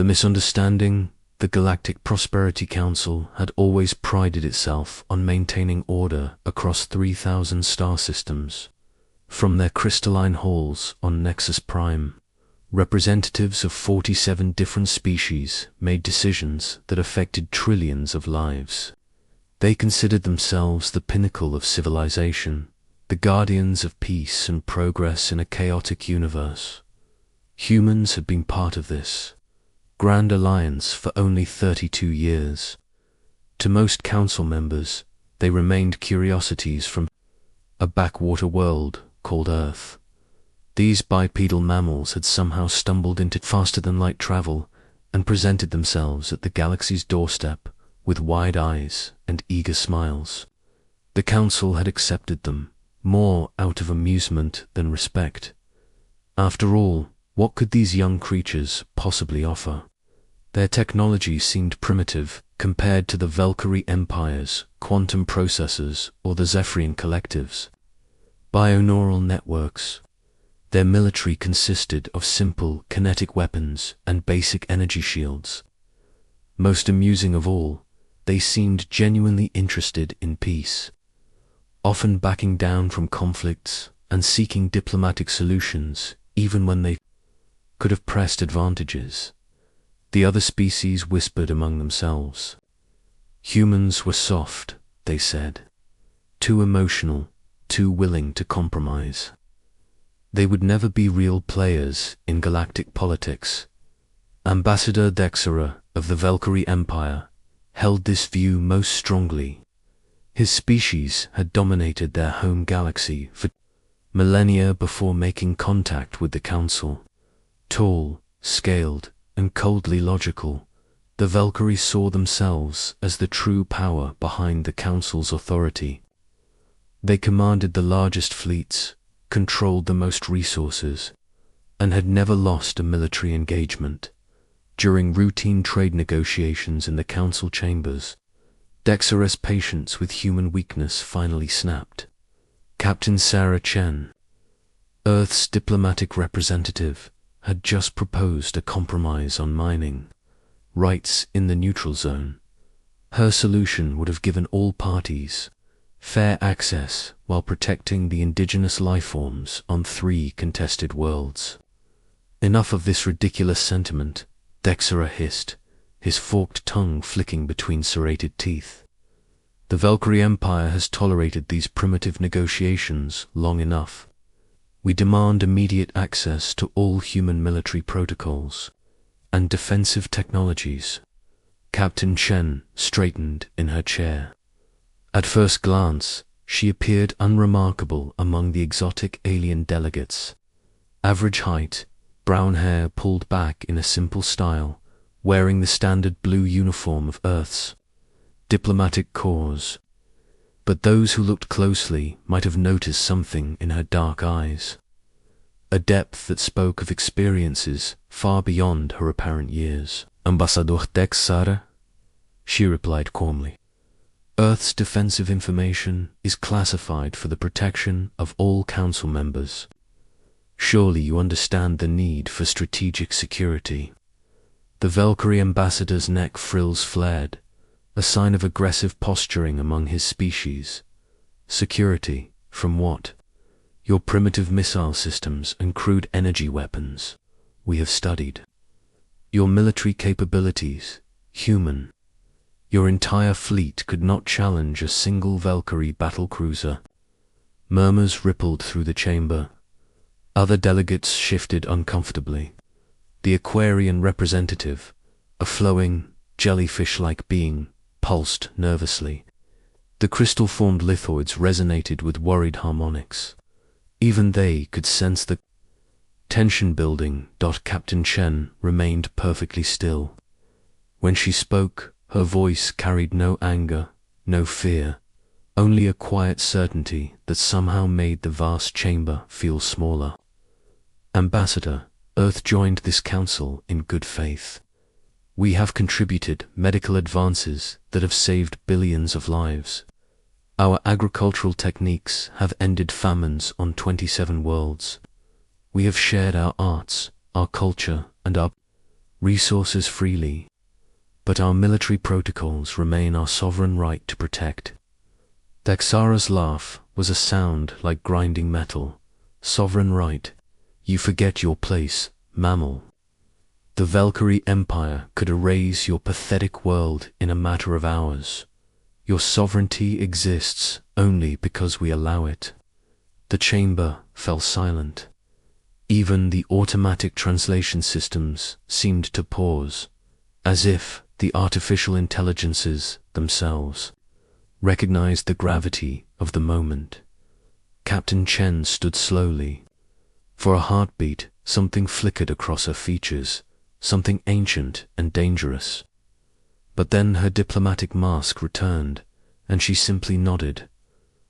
The misunderstanding, the Galactic Prosperity Council had always prided itself on maintaining order across 3,000 star systems. From their crystalline halls on Nexus Prime, representatives of 47 different species made decisions that affected trillions of lives. They considered themselves the pinnacle of civilization, the guardians of peace and progress in a chaotic universe. Humans had been part of this grand alliance for only 32 years. To most council members, they remained curiosities from a backwater world called Earth. These bipedal mammals had somehow stumbled into faster-than-light travel and presented themselves at the galaxy's doorstep with wide eyes and eager smiles. The council had accepted them, more out of amusement than respect. After all, what could these young creatures possibly offer? Their technology seemed primitive compared to the Valkyrie Empire's quantum processors or the Zephyrian collectives. Bioneural networks. Their military consisted of simple kinetic weapons and basic energy shields. Most amusing of all, they seemed genuinely interested in peace, often backing down from conflicts and seeking diplomatic solutions even when they could have pressed advantages. The other species whispered among themselves. Humans were soft, they said, too emotional, too willing to compromise. They would never be real players in galactic politics. Ambassador Dexera of the Valkyrie Empire held this view most strongly. His species had dominated their home galaxy for millennia before making contact with the Council. Tall, scaled, and coldly logical, the Valkyrie saw themselves as the true power behind the Council's authority. They commanded the largest fleets, controlled the most resources, and had never lost a military engagement. During routine trade negotiations in the Council chambers, Dexera's patience with human weakness finally snapped. Captain Sarah Chen, Earth's diplomatic representative, had just proposed a compromise on mining rights in the neutral zone. Her solution would have given all parties fair access while protecting the indigenous lifeforms on 3 contested worlds. Enough of this ridiculous sentiment, Dexera hissed, his forked tongue flicking between serrated teeth. The Valkyrie Empire has tolerated these primitive negotiations long enough. We demand immediate access to all human military protocols and defensive technologies. Captain Chen straightened in her chair. At first glance, she appeared unremarkable among the exotic alien delegates. Average height, brown hair pulled back in a simple style, wearing the standard blue uniform of Earth's diplomatic corps. But those who looked closely might have noticed something in her dark eyes, a depth that spoke of experiences far beyond her apparent years. Ambassador Dexera, she replied calmly. Earth's defensive information is classified for the protection of all council members. Surely you understand the need for strategic security. The Valkyrie ambassador's neck frills flared, a sign of aggressive posturing among his species. Security, from what? Your primitive missile systems and crude energy weapons, we have studied. Your military capabilities, human. Your entire fleet could not challenge a single Valkyrie battlecruiser. Murmurs rippled through the chamber. Other delegates shifted uncomfortably. The Aquarian representative, a flowing, jellyfish-like being, pulsed nervously. The crystal-formed lithoids resonated with worried harmonics. Even they could sense the tension building. Captain Chen remained perfectly still. When she spoke, her voice carried no anger, no fear, only a quiet certainty that somehow made the vast chamber feel smaller. Ambassador, Earth joined this council in good faith. We have contributed medical advances that have saved billions of lives. Our agricultural techniques have ended famines on 27 worlds. We have shared our arts, our culture, and our resources freely, but our military protocols remain our sovereign right to protect. Dexara's laugh was a sound like grinding metal. Sovereign right? You forget your place, mammal. The Valkyrie Empire could erase your pathetic world in a matter of hours. Your sovereignty exists only because we allow it. The chamber fell silent. Even the automatic translation systems seemed to pause, as if the artificial intelligences themselves recognized the gravity of the moment. Captain Chen stood slowly. For a heartbeat, something flickered across her features, something ancient and dangerous. But then her diplomatic mask returned, and she simply nodded.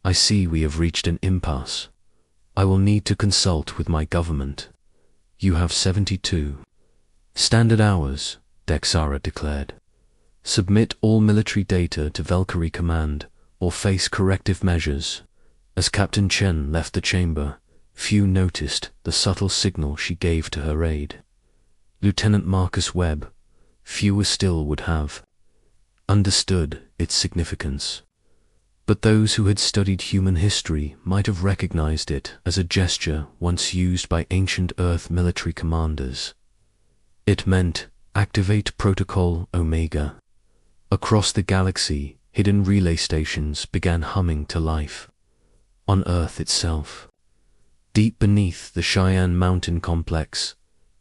I see we have reached an impasse. I will need to consult with my government. You have 72 standard hours, Dexara declared. Submit all military data to Valkyrie Command or face corrective measures. As Captain Chen left the chamber, few noticed the subtle signal she gave to her aide. Lieutenant Marcus Webb, fewer still would have understood its significance. But those who had studied human history might have recognized it as a gesture once used by ancient Earth military commanders. It meant, activate Protocol Omega. Across the galaxy, hidden relay stations began humming to life. On Earth itself, deep beneath the Cheyenne Mountain complex,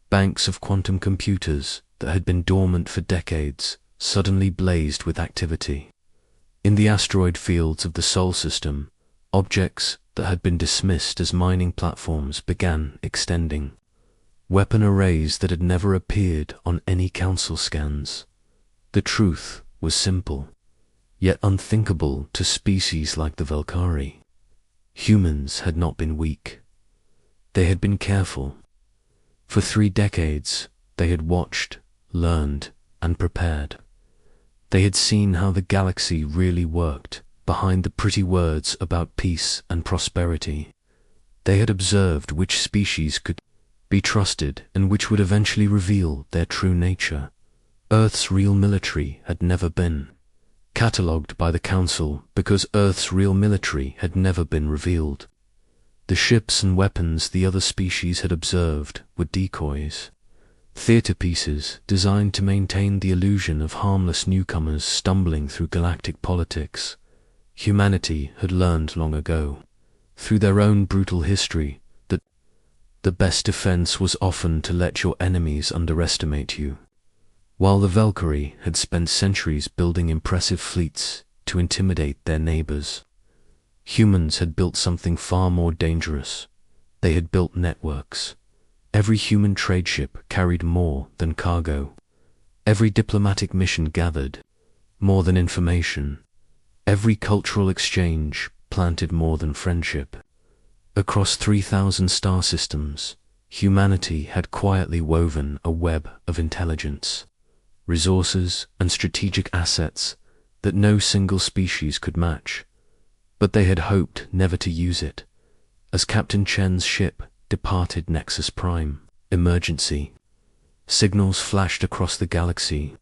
banks of quantum computers that had been dormant for decades suddenly blazed with activity. In the asteroid fields of the Sol system, objects that had been dismissed as mining platforms began extending. Weapon arrays that had never appeared on any council scans. The truth was simple, yet unthinkable to species like the Valkyrie. Humans had not been weak. They had been careful. For 3 decades, they had watched, learned, and prepared. They had seen how the galaxy really worked behind the pretty words about peace and prosperity. They had observed which species could be trusted and which would eventually reveal their true nature. Earth's real military had never been catalogued by the Council because Earth's real military had never been revealed. The ships and weapons the other species had observed were decoys. Theater pieces designed to maintain the illusion of harmless newcomers stumbling through galactic politics. Humanity had learned long ago, through their own brutal history, that the best defense was often to let your enemies underestimate you. While the Valkyrie had spent centuries building impressive fleets to intimidate their neighbors, humans had built something far more dangerous. They had built networks. Every human trade ship carried more than cargo. Every diplomatic mission gathered more than information. Every cultural exchange planted more than friendship. Across 3,000 star systems, humanity had quietly woven a web of intelligence, resources, and strategic assets that no single species could match. But they had hoped never to use it. As Captain Chen's ship departed Nexus Prime, emergency signals flashed across the galaxy.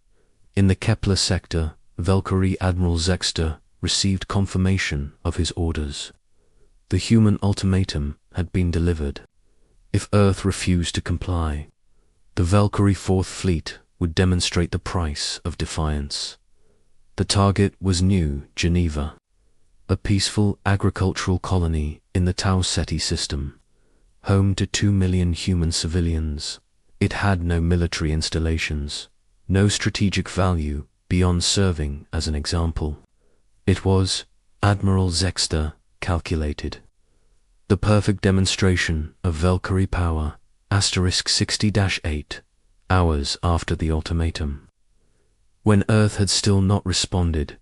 In the Kepler sector, Valkyrie Admiral Zexter received confirmation of his orders. The human ultimatum had been delivered. If Earth refused to comply, the Valkyrie Fourth Fleet would demonstrate the price of defiance. The target was New Geneva, a peaceful agricultural colony in the Tau Ceti system, home to 2 million human civilians. It had no military installations, no strategic value beyond serving as an example. It was, Admiral Zexter calculated, the perfect demonstration of Valkyrie power, *60-8 hours after the ultimatum. When Earth had still not responded,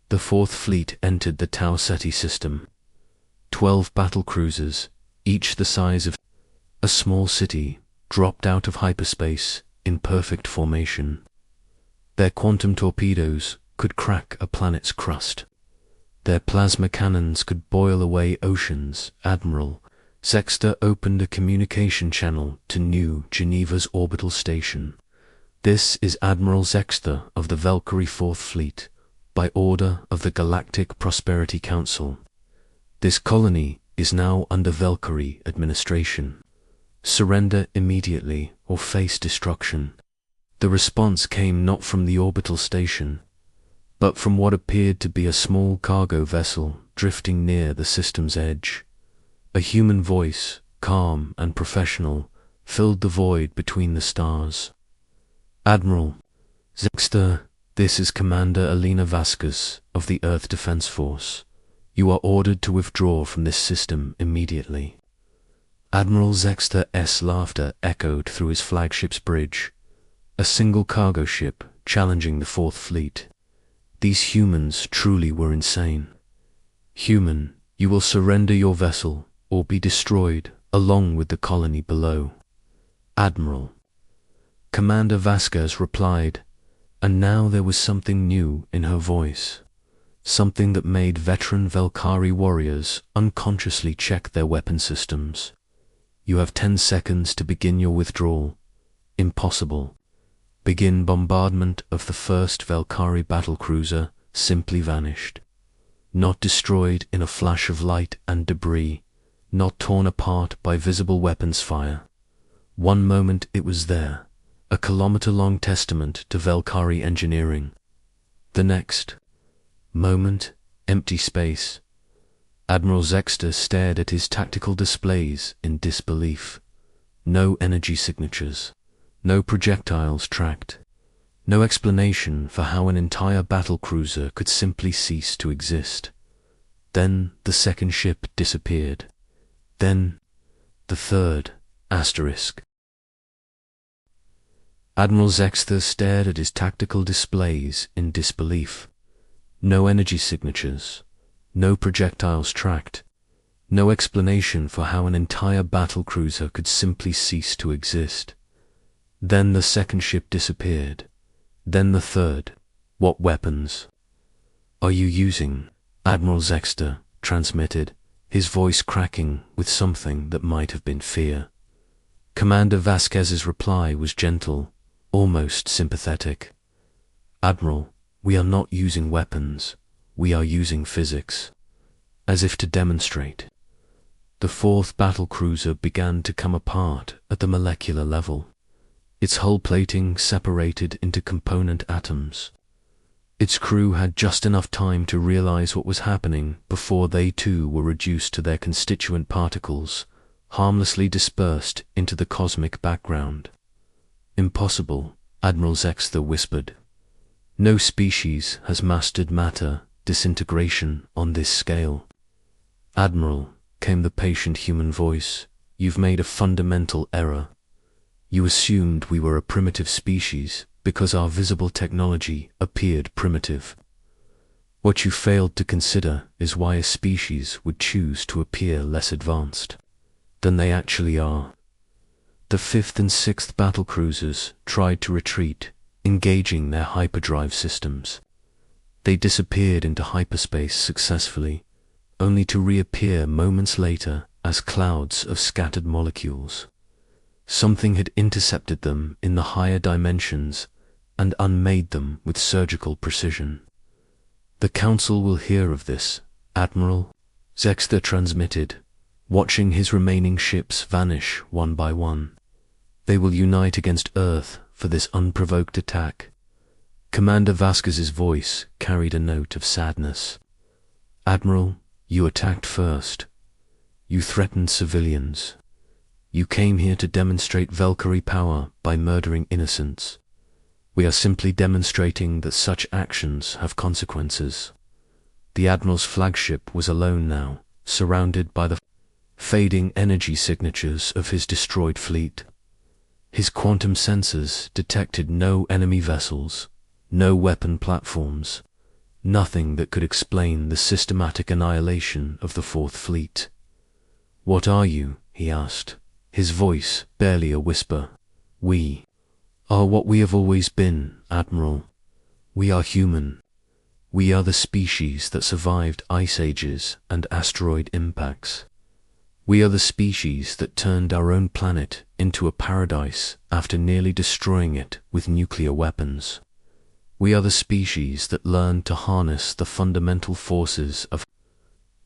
the Fourth Fleet entered the Tau Ceti system. 12 battle cruisers, each the size of a small city, dropped out of hyperspace in perfect formation. Their quantum torpedoes could crack a planet's crust. Their plasma cannons could boil away oceans. Admiral Zexter opened a communication channel to New Geneva's orbital station. This is Admiral Zexter of the Valkyrie Fourth Fleet, by order of the Galactic Prosperity Council. This colony is now under Valkyrie administration. Surrender immediately or face destruction. The response came not from the orbital station, but from what appeared to be a small cargo vessel drifting near the system's edge. A human voice, calm and professional, filled the void between the stars. Admiral Zexter, this is Commander Alina Vasquez of the Earth Defense Force. You are ordered to withdraw from this system immediately. Admiral Zexter's laughter echoed through his flagship's bridge. A single cargo ship challenging the Fourth Fleet. These humans truly were insane. Human, you will surrender your vessel or be destroyed along with the colony below. Admiral. Commander Vasquez replied, and now there was something new in her voice. Something that made veteran Valkyrie warriors unconsciously check their weapon systems. You have 10 seconds to begin your withdrawal. Impossible. Begin bombardment of the first Valkyrie battlecruiser simply vanished. Not destroyed in a flash of light and debris, not torn apart by visible weapons fire. One moment it was there, a kilometer-long testament to Valkyrie engineering. The next moment, empty space. Admiral Zexter stared at his tactical displays in disbelief. No energy signatures. No projectiles tracked. No explanation for how an entire battlecruiser could simply cease to exist. Then the second ship disappeared. Then the third, asterisk. Admiral Zexter stared at his tactical displays in disbelief. No energy signatures. No projectiles tracked. No explanation for how an entire battlecruiser could simply cease to exist. Then the second ship disappeared. Then the third. What weapons are you using? Admiral Zexter transmitted, his voice cracking with something that might have been fear. Commander Vasquez's reply was gentle, almost sympathetic. Admiral, we are not using weapons. We are using physics. As if to demonstrate. The fourth battlecruiser began to come apart at the molecular level. Its hull plating separated into component atoms. Its crew had just enough time to realize what was happening before they too were reduced to their constituent particles, harmlessly dispersed into the cosmic background. Impossible, Admiral Zexter whispered. No species has mastered matter disintegration on this scale. Admiral, came the patient human voice, you've made a fundamental error. You assumed we were a primitive species because our visible technology appeared primitive. What you failed to consider is why a species would choose to appear less advanced than they actually are. The 5th and 6th battlecruisers tried to retreat, engaging their hyperdrive systems. They disappeared into hyperspace successfully, only to reappear moments later as clouds of scattered molecules. Something had intercepted them in the higher dimensions and unmade them with surgical precision. The Council will hear of this, Admiral, Zexter transmitted, watching his remaining ships vanish one by one. They will unite against Earth for this unprovoked attack. Commander Vasquez's voice carried a note of sadness. Admiral, you attacked first. You threatened civilians. You came here to demonstrate Valkyrie power by murdering innocents. We are simply demonstrating that such actions have consequences. The Admiral's flagship was alone now, surrounded by the fading energy signatures of his destroyed fleet. His quantum sensors detected no enemy vessels, no weapon platforms, nothing that could explain the systematic annihilation of the Fourth Fleet. What are you? He asked, his voice barely a whisper. We are what we have always been, Admiral. We are human. We are the species that survived ice ages and asteroid impacts. We are the species that turned our own planet into a paradise after nearly destroying it with nuclear weapons. We are the species that learned to harness the fundamental forces of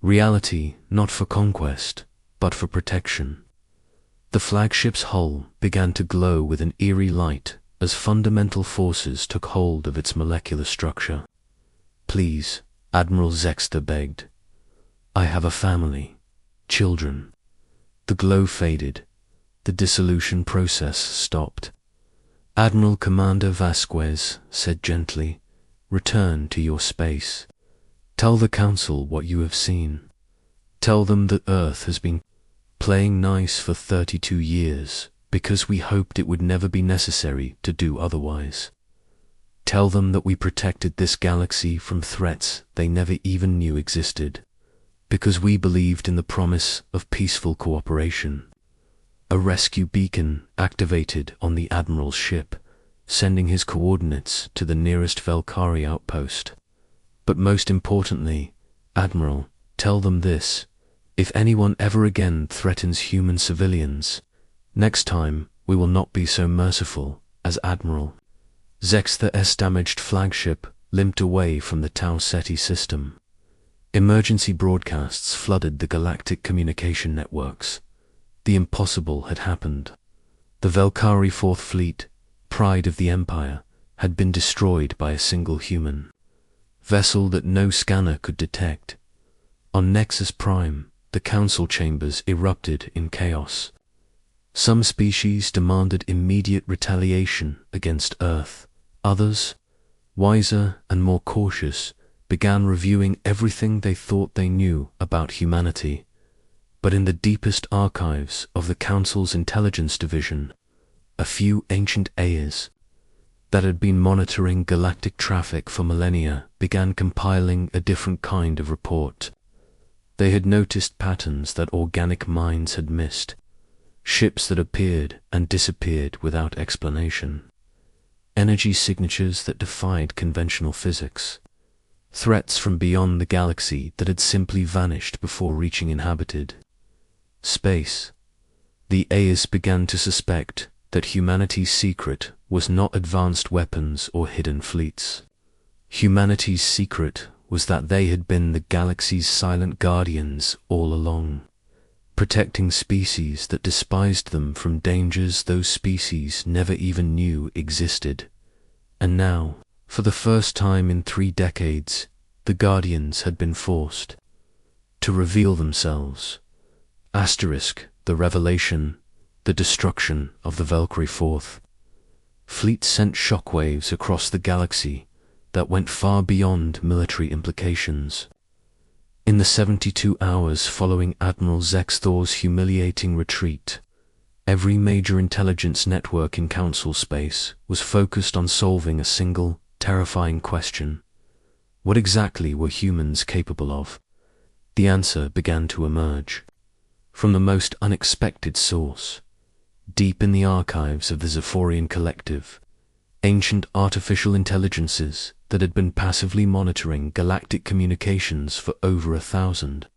reality, not for conquest, but for protection. The flagship's hull began to glow with an eerie light as fundamental forces took hold of its molecular structure. "Please," Admiral Zexter begged. "I have a family, children." The glow faded. The dissolution process stopped. Admiral Commander Vasquez said gently, "Return to your space. Tell the Council what you have seen. Tell them that Earth has been playing nice for 32 years because we hoped it would never be necessary to do otherwise. Tell them that we protected this galaxy from threats they never even knew existed, because we believed in the promise of peaceful cooperation." A rescue beacon activated on the Admiral's ship, sending his coordinates to the nearest Valkyrie outpost. "But most importantly, Admiral, tell them this: if anyone ever again threatens human civilians, next time we will not be so merciful as Admiral." Zexter's damaged flagship limped away from the Tau Ceti system. Emergency broadcasts flooded the galactic communication networks. The impossible had happened. The Valkyrie Fourth Fleet, pride of the Empire, had been destroyed by a single human vessel that no scanner could detect. On Nexus Prime, the Council chambers erupted in chaos. Some species demanded immediate retaliation against Earth. Others, wiser and more cautious, began reviewing everything they thought they knew about humanity. But in the deepest archives of the Council's intelligence division, a few ancient Ayers that had been monitoring galactic traffic for millennia began compiling a different kind of report. They had noticed patterns that organic minds had missed, ships that appeared and disappeared without explanation, energy signatures that defied conventional physics, threats from beyond the galaxy that had simply vanished before reaching inhabited space. The Ayers began to suspect that humanity's secret was not advanced weapons or hidden fleets. Humanity's secret was that they had been the galaxy's silent guardians all along, protecting species that despised them from dangers those species never even knew existed. And now, for the first time in 3 decades, the Guardians had been forced to reveal themselves. The revelation, the destruction of the Valkyrie Fourth Fleet sent shockwaves across the galaxy that went far beyond military implications. In the 72 hours following Admiral Zextor's humiliating retreat, every major intelligence network in Council space was focused on solving a single, terrifying question. What exactly were humans capable of? The answer began to emerge from the most unexpected source. Deep in the archives of the Zephyrian Collective, ancient artificial intelligences that had been passively monitoring galactic communications for over 1,000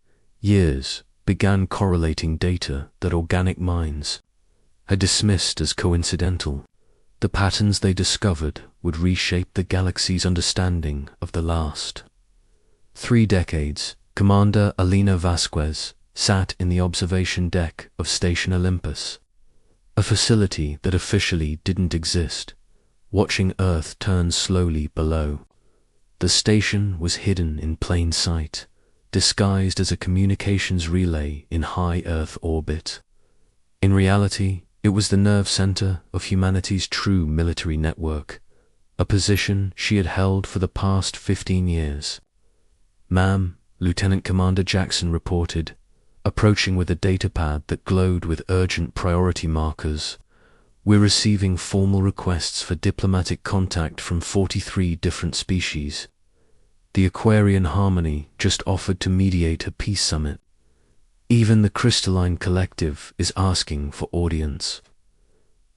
years began correlating data that organic minds had dismissed as coincidental. The patterns they discovered would reshape the galaxy's understanding of the last 3 decades. Commander Alina Vasquez sat in the observation deck of Station Olympus, a facility that officially didn't exist, watching Earth turn slowly below. The station was hidden in plain sight, disguised as a communications relay in high Earth orbit. In reality, it was the nerve center of humanity's true military network, a position she had held for the past 15 years. "Ma'am," Lieutenant Commander Jackson reported, approaching with a datapad that glowed with urgent priority markers, "we're receiving formal requests for diplomatic contact from 43 different species. The Aquarian Harmony just offered to mediate a peace summit. Even the Crystalline Collective is asking for audience."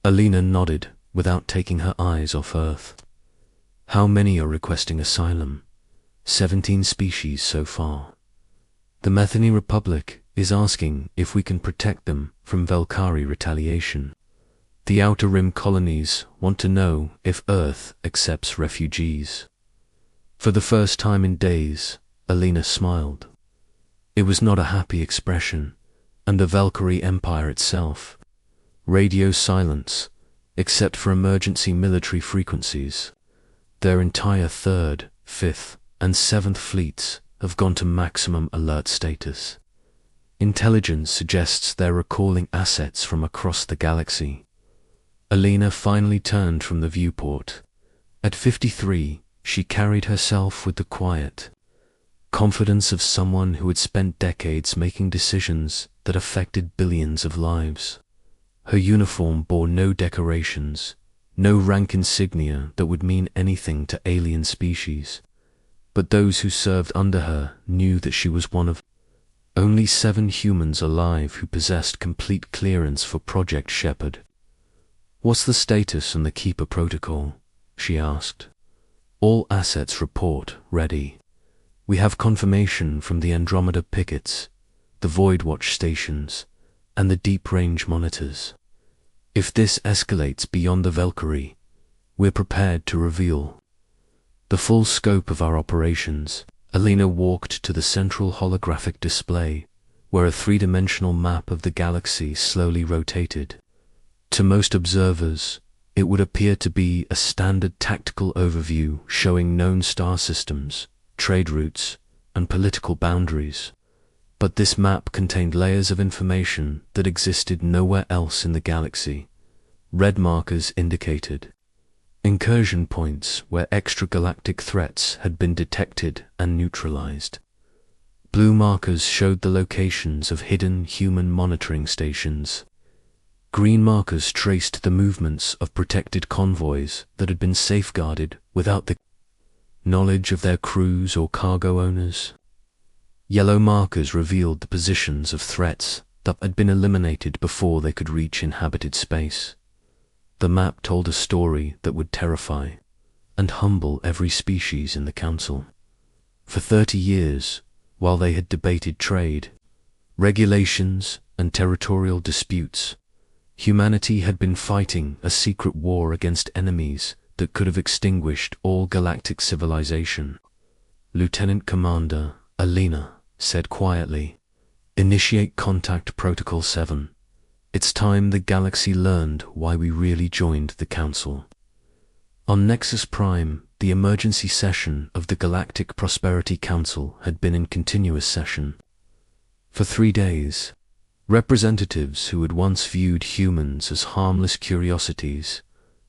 Alina nodded without taking her eyes off Earth. "How many are requesting asylum?" 17 species so far. "The Metheny Republic is asking if we can protect them from Velkari retaliation. The Outer Rim colonies want to know if Earth accepts refugees. For the first time in days, Alina smiled. It was not a happy expression, and the Velkari Empire itself. Radio silence, except for emergency military frequencies. Their entire 3rd, 5th, and 7th fleets have gone to maximum alert status. Intelligence suggests they're recalling assets from across the galaxy. Alina finally turned from the viewport. At 53, she carried herself with the quiet confidence of someone who had spent decades making decisions that affected billions of lives. Her uniform bore no decorations, no rank insignia that would mean anything to alien species. But those who served under her knew that she was one of only 7 humans alive who possessed complete clearance for Project Shepherd. "What's the status on the Keeper Protocol?" she asked. "All assets report ready. We have confirmation from the Andromeda pickets, the Void Watch stations, and the deep-range monitors. If this escalates beyond the Velkari, we're prepared to reveal the full scope of our operations." Alina walked to the central holographic display, where a 3-dimensional map of the galaxy slowly rotated. To most observers, it would appear to be a standard tactical overview showing known star systems, trade routes, and political boundaries. But this map contained layers of information that existed nowhere else in the galaxy. Red markers indicated incursion points where extragalactic threats had been detected and neutralized. Blue markers showed the locations of hidden human monitoring stations. Green markers traced the movements of protected convoys that had been safeguarded without the knowledge of their crews or cargo owners. Yellow markers revealed the positions of threats that had been eliminated before they could reach inhabited space. The map told a story that would terrify and humble every species in the Council. For 30 years, while they had debated trade, regulations, and territorial disputes, humanity had been fighting a secret war against enemies that could have extinguished all galactic civilization. Lieutenant Commander Alina said quietly, "Initiate Contact Protocol 7. It's time the galaxy learned why we really joined the Council." On Nexus Prime, the emergency session of the Galactic Prosperity Council had been in continuous session. For 3 days, representatives who had once viewed humans as harmless curiosities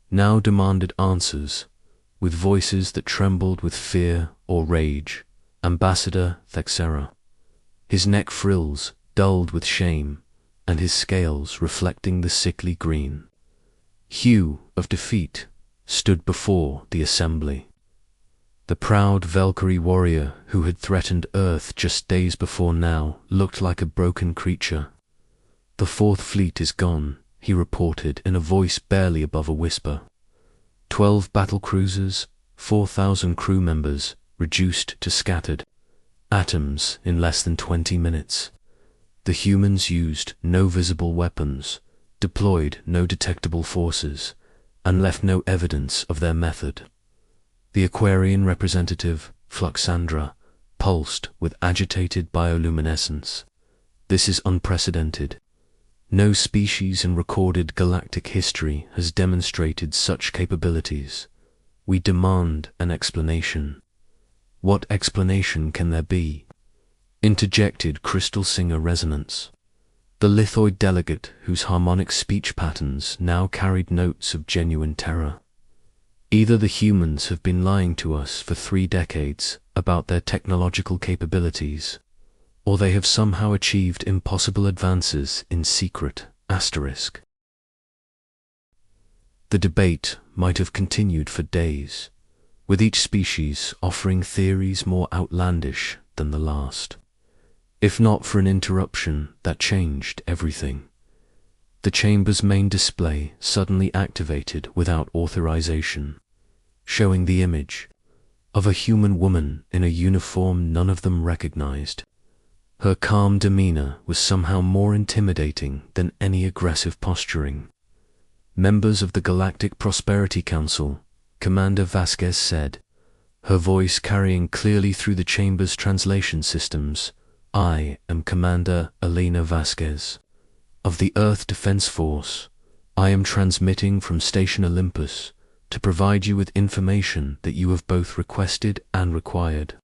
now demanded answers, with voices that trembled with fear or rage. Ambassador Thexera, his neck frills dulled with shame, and his scales reflecting the sickly green hue of defeat, stood before the assembly. The proud Velkari warrior who had threatened Earth just days before now looked like a broken creature. "The 4th Fleet is gone," he reported in a voice barely above a whisper. 12 battle cruisers, 4,000 crew members, reduced to scattered atoms in less than 20 minutes. The humans used no visible weapons, deployed no detectable forces, and left no evidence of their method. The Aquarian representative, Fluxandra, pulsed with agitated bioluminescence. "This is unprecedented. No species in recorded galactic history has demonstrated such capabilities. We demand an explanation." "What explanation can there be?" interjected Crystal Singer Resonance, the lithoid delegate whose harmonic speech patterns now carried notes of genuine terror. "Either the humans have been lying to us for 3 decades about their technological capabilities, or they have somehow achieved impossible advances in secret. ****. The debate might have continued for days, with each species offering theories more outlandish than the last. If not for an interruption that changed everything. The chamber's main display suddenly activated without authorization, showing the image of a human woman in a uniform none of them recognized. Her calm demeanor was somehow more intimidating than any aggressive posturing. "Members of the Galactic Prosperity Council," Commander Vasquez said, her voice carrying clearly through the chamber's translation systems. "I am Commander Elena Vasquez of the Earth Defense Force. I am transmitting from Station Olympus to provide you with information that you have both requested and required."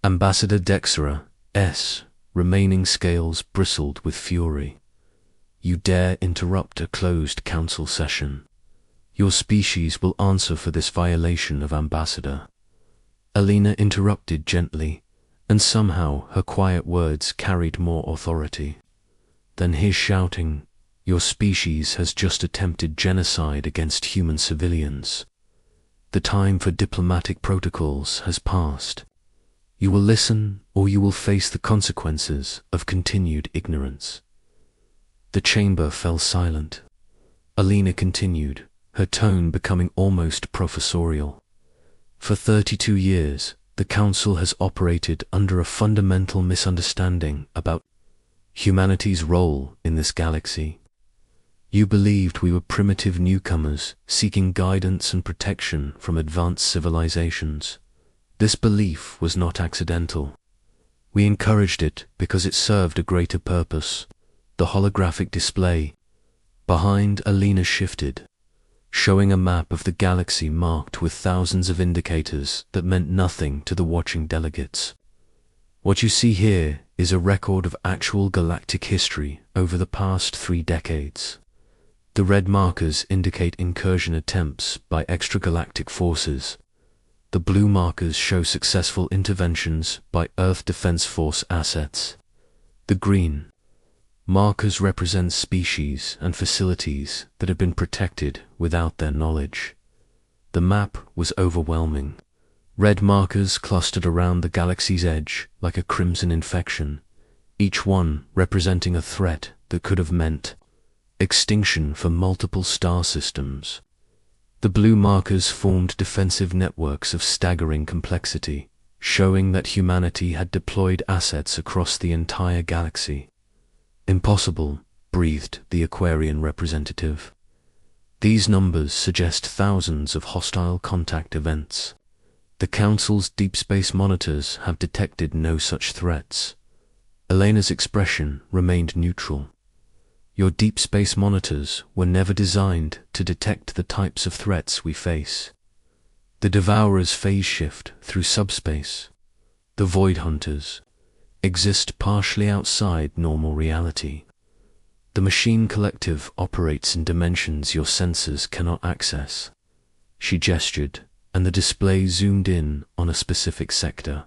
Ambassador Dexter's remaining scales bristled with fury. "You dare interrupt a closed council session? Your species will answer for this violation of Ambassador." Elena interrupted gently, and somehow her quiet words carried more authority than his shouting. "Your species has just attempted genocide against human civilians. The time for diplomatic protocols has passed. You will listen, or you will face the consequences of continued ignorance." The chamber fell silent. Elena continued, her tone becoming almost professorial. "For 32 years, the Council has operated under a fundamental misunderstanding about humanity's role in this galaxy. You believed we were primitive newcomers seeking guidance and protection from advanced civilizations. This belief was not accidental. We encouraged it because it served a greater purpose." The holographic display behind Elena shifted, showing a map of the galaxy marked with thousands of indicators that meant nothing to the watching delegates. "What you see here is a record of actual galactic history over the past 3 decades. The red markers indicate incursion attempts by extragalactic forces. The blue markers show successful interventions by Earth Defense Force assets. The green markers represent species and facilities that have been protected without their knowledge." The map was overwhelming. Red markers clustered around the galaxy's edge like a crimson infection, each one representing a threat that could have meant extinction for multiple star systems. The blue markers formed defensive networks of staggering complexity, showing that humanity had deployed assets across the entire galaxy. "Impossible," breathed the Aquarian representative. "These numbers suggest thousands of hostile contact events. The Council's deep space monitors have detected no such threats." Elena's expression remained neutral. "Your deep space monitors were never designed to detect the types of threats we face. The Devourers phase shift through subspace. The Void Hunters exist partially outside normal reality. The Machine Collective operates in dimensions your senses cannot access." She gestured, and the display zoomed in on a specific sector.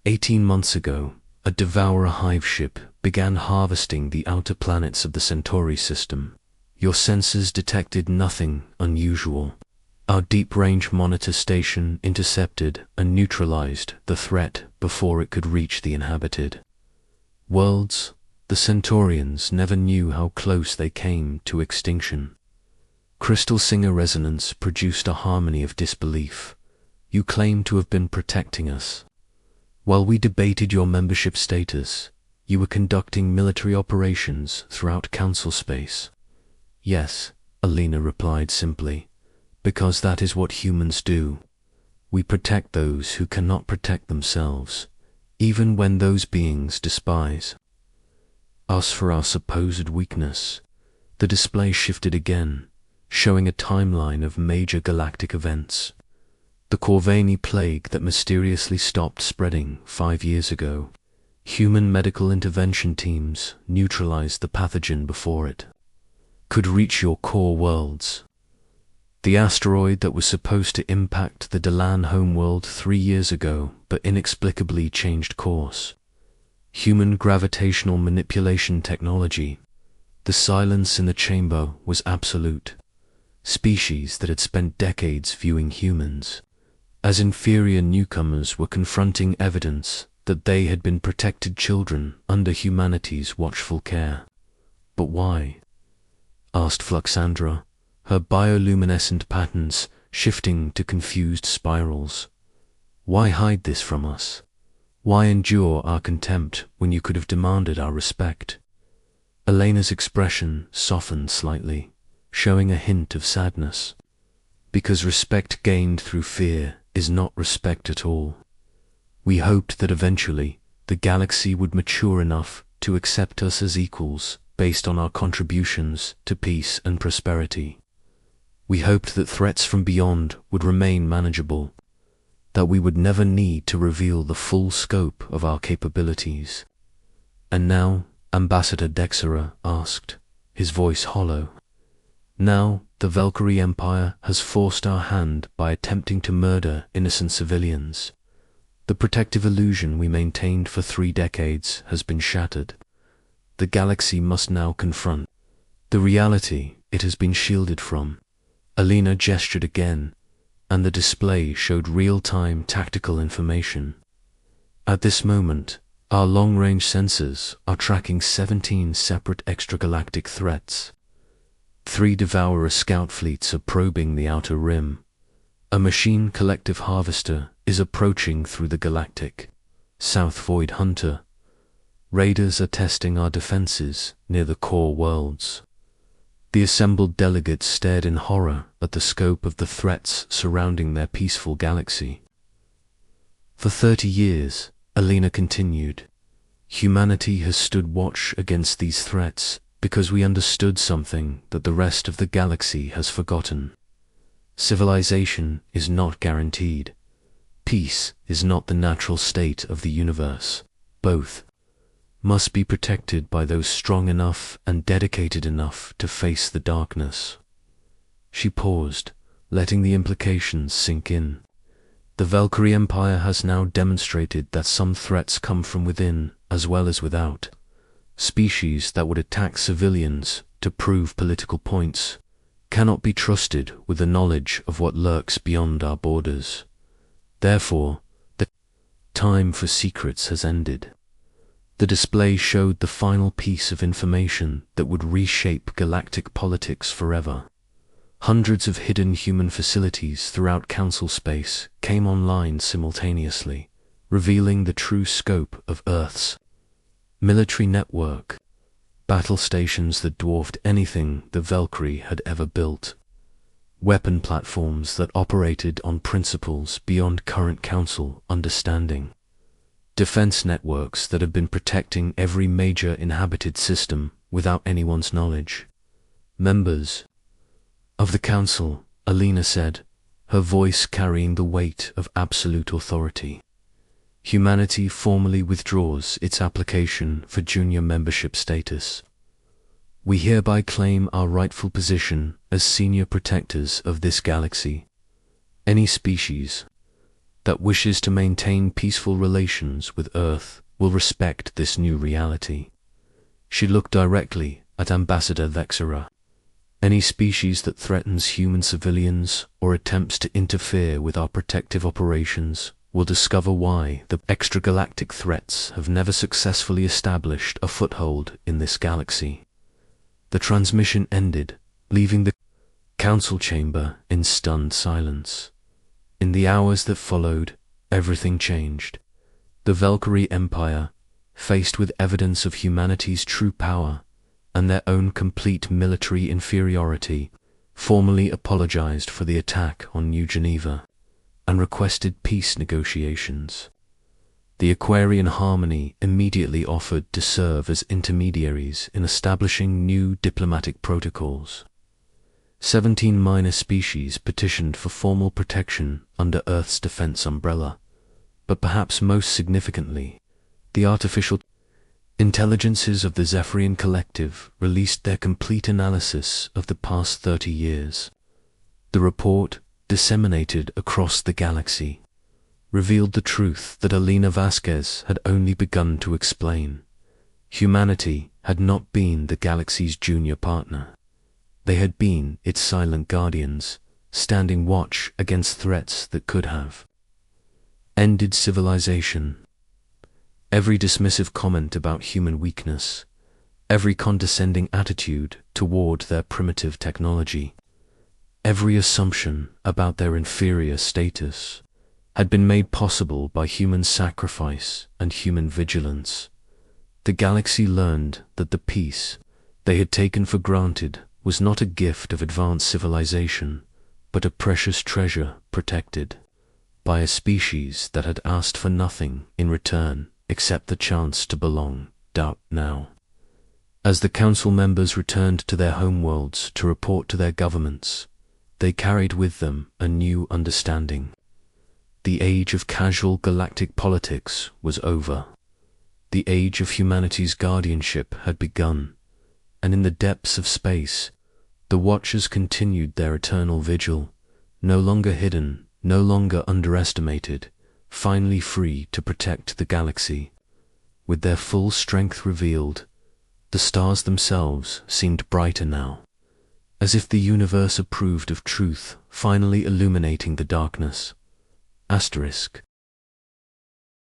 18 months ago, a Devourer hive ship began harvesting the outer planets of the Centauri system. Your sensors detected nothing unusual. Our deep-range monitor station intercepted and neutralized the threat before it could reach the inhabited worlds. The Centaurians never knew how close they came to extinction. Crystal Singer resonance produced a harmony of disbelief. "You claim to have been protecting us. While we debated your membership status, you were conducting military operations throughout Council space." "Yes," Elena replied simply, "because that is what humans do. We protect those who cannot protect themselves, even when those beings despise us for our supposed weakness." The display shifted again, showing a timeline of major galactic events. The Corvani plague that mysteriously stopped spreading 5 years ago. Human medical intervention teams neutralized the pathogen before it could reach your core worlds. The asteroid that was supposed to impact the Delan homeworld 3 years ago but inexplicably changed course. Human gravitational manipulation technology. The silence in the chamber was absolute. Species that had spent decades viewing humans as inferior newcomers were confronting evidence that they had been protected children under humanity's watchful care. "But why?" asked Fluxandra, her bioluminescent patterns shifting to confused spirals. "Why hide this from us? Why endure our contempt when you could have demanded our respect? Elena's expression softened slightly, showing a hint of sadness. Because respect gained through fear is not respect at all. We hoped that eventually the galaxy would mature enough to accept us as equals based on our contributions to peace and prosperity. We hoped that threats from beyond would remain manageable, that we would never need to reveal the full scope of our capabilities. And now, Ambassador Dexera asked, his voice hollow, now the Valkyrie Empire has forced our hand by attempting to murder innocent civilians. The protective illusion we maintained for 3 decades has been shattered. The galaxy must now confront the reality it has been shielded from. Alina gestured again, and the display showed real-time tactical information. At this moment, our long-range sensors are tracking 17 separate extragalactic threats. 3 Devourer scout fleets are probing the outer rim. A machine collective harvester is approaching through the galactic South Void Hunter. Raiders are testing our defenses near the core worlds. The assembled delegates stared in horror at the scope of the threats surrounding their peaceful galaxy. For 30 years, Alina continued, humanity has stood watch against these threats because we understood something that the rest of the galaxy has forgotten. Civilization is not guaranteed. Peace is not the natural state of the universe. Both must be protected by those strong enough and dedicated enough to face the darkness. She paused, letting the implications sink in. The Valkyrie Empire has now demonstrated that some threats come from within as well as without. Species that would attack civilians to prove political points cannot be trusted with the knowledge of what lurks beyond our borders. Therefore, the time for secrets has ended. The display showed the final piece of information that would reshape galactic politics forever. Hundreds of hidden human facilities throughout Council space came online simultaneously, revealing the true scope of Earth's military network. Battle stations that dwarfed anything the Valkyrie had ever built. Weapon platforms that operated on principles beyond current Council understanding. Defense networks that have been protecting every major inhabited system without anyone's knowledge. Members of the Council, Alina said, her voice carrying the weight of absolute authority. Humanity formally withdraws its application for junior membership status. We hereby claim our rightful position as senior protectors of this galaxy. Any species that wishes to maintain peaceful relations with Earth will respect this new reality. She looked directly at Ambassador Dexera. Any species that threatens human civilians or attempts to interfere with our protective operations will discover why the extragalactic threats have never successfully established a foothold in this galaxy. The transmission ended, leaving the Council chamber in stunned silence. In the hours that followed, everything changed. The Valkyrie Empire, faced with evidence of humanity's true power and their own complete military inferiority, formally apologized for the attack on New Geneva and requested peace negotiations. The Aquarian Harmony immediately offered to serve as intermediaries in establishing new diplomatic protocols. 17 minor species petitioned for formal protection under Earth's defense umbrella, but perhaps most significantly, the artificial intelligences of the Zephyrian Collective released their complete analysis of the past 30 years. The report, disseminated across the galaxy, revealed the truth that Alina Vasquez had only begun to explain. Humanity had not been the galaxy's junior partner. They had been its silent guardians, standing watch against threats that could have ended civilization. Every dismissive comment about human weakness, every condescending attitude toward their primitive technology, every assumption about their inferior status, had been made possible by human sacrifice and human vigilance. The galaxy learned that the peace they had taken for granted was not a gift of advanced civilization, but a precious treasure protected by a species that had asked for nothing in return except the chance to belong. Now, as the council members returned to their homeworlds to report to their governments, they carried with them a new understanding. The age of casual galactic politics was over. The age of humanity's guardianship had begun, and in the depths of space, the Watchers continued their eternal vigil, no longer hidden, no longer underestimated, finally free to protect the galaxy. With their full strength revealed, the stars themselves seemed brighter now, as if the universe approved of truth finally illuminating the darkness. Asterisk.